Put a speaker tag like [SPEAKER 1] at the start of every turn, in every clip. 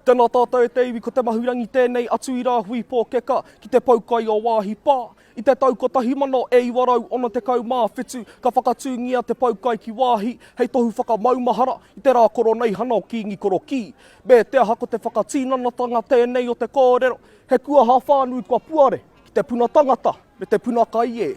[SPEAKER 1] Tēnā tātou e te iwi ko te mahurangi tēnei atu i rā hui pōkeka ki te Poukai o Waahi Pā. I te tau ko tahimano e iwarau ona Tekau Mā Rua, ka whakatūngia te Poukai ki wāhi, hei tohu whakamaumahara i te rā koro nei hana o Kīngi koro ki. Me te aha ko te whakatīnanatanga tēnei o te Pūkōrero, he kua hawhānui kua puare ki te puna tangata me te puna kaie.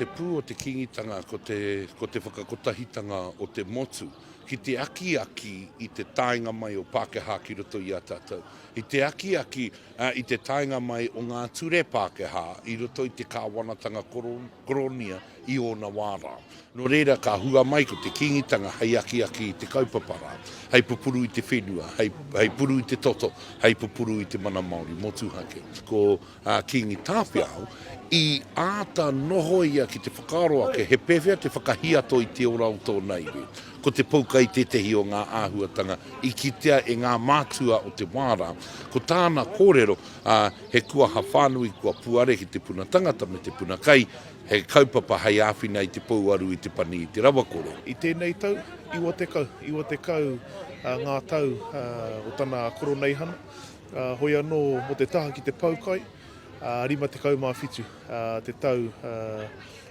[SPEAKER 2] Te pū o te kingitanga, ko te whakakotahitanga o te motu, ki te aki i te tainga mai o Pākehā ki roto i a tātou. I te aki i te tainga mai o ngā ture Pākehā i roto i te kāwanatanga koronia i ona wāra. No reira ka hua mai ko te kingitanga hei aki i te kaupapa, hei pupuru i te whenua, hei puru i te toto, hei pupuru i te mana Māori, motu hake. Ko Kīngi tāwhiao, i āta noho ia ki te whakaroa ke he pewhia te whakahiato i te ora o tō nei. Ko te Poukai tetehi o ngā āhuatanga i kitea e ngā mātua o te wāra. Ko tāna kōrero he kua hawhanui kua puare ki te puna tangata me te puna kai, he kaupapa hei āwhina i te pouaru i te pani i te rawa kore.
[SPEAKER 3] I tēnei tau, iwa te kau ngā tau o tana koroneihana. Hoi anō mo te taha ki te Poukai, rima te kaumāwhitu, te tau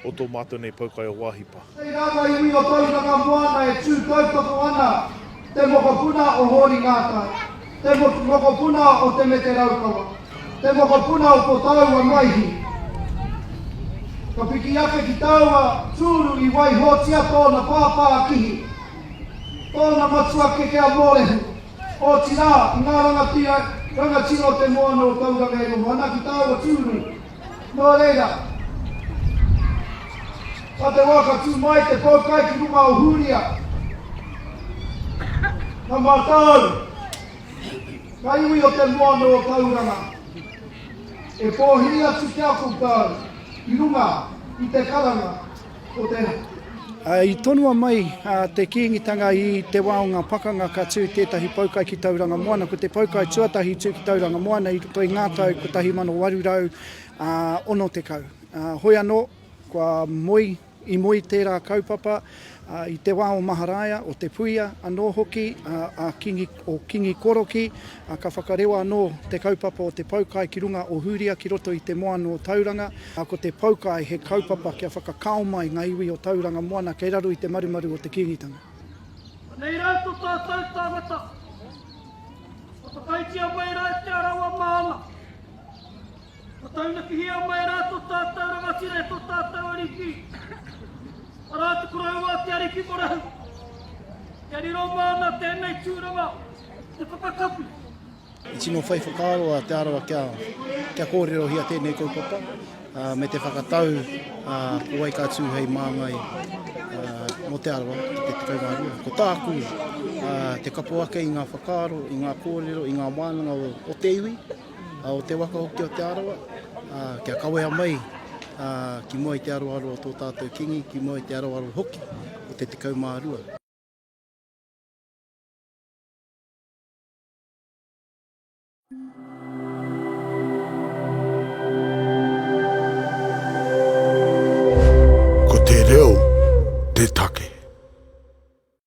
[SPEAKER 3] o tō mātou nei Poukai o Waahi Pā.
[SPEAKER 4] Hei rāma iwi o tauranga moana e tū tautoko ana, te mokopuna o hori ngātai, te mokopuna o te mete raukawa, te mokopuna o Pōtatau mahi. Ka piki ake ki taua tūru i wai hotia tōna pāpā kihi, tōna matua ke kia mōrehu, o tirā i ngā rangatira o te moana o tauranga e noho, ana ki taua tūru, no reira. A te waka tū mai te Poukai ki runga o Huria. Ka mātau, ka iwi o te moana o tauranga. E pōhiri atu kia kūtau, i runga, i te karanga o te...
[SPEAKER 5] I tonua mai te kīngitanga i te waonga pakanga ka tū tētahi Poukai ki tauranga moana, ko te Poukai tuatahi tū ki tauranga moana i toi ngā tau ko tahi mano warurau ono te kau. Hoi anō, kua i moi tērā kaupapa i te wā o Maharaia, o te puia, anō hoki, o Kīngi koroki, ka whakarewa anō te kaupapa o te Poukai ki runga o Huria ki roto i te moana o tauranga. Ko te Poukai he kaupapa kia whakakao mai ngā iwi o tauranga moana kei raru i te marumaru o te kingitanga.
[SPEAKER 6] Nei rātou tātou tangata, Tūheitia mai rā Te Arawa māma. Tauna ki hia mai rātou tātou rangatire tō tātou ariki. Arātu kuraua te ariki morahu. Te ariro māna tēnei tūranga, te whakakapu.
[SPEAKER 5] I tino whai whakaaro a Te Arawa kia kōrero hia tēnei kaupapa, me te whakatau wai kātū hei māngai mo Te Arawa, te Tekau Mā Rua. Ko tāku te kapuake i ngā whakaaro, i ngā kōrero, i ngā wānanga o te iwi, o te waka hoki o Te Arawa, kia kawea mai ki mua i te aroaro o tō tātou Kīngi, ki mua i te aroaro hoki o te Tekau Mā Rua.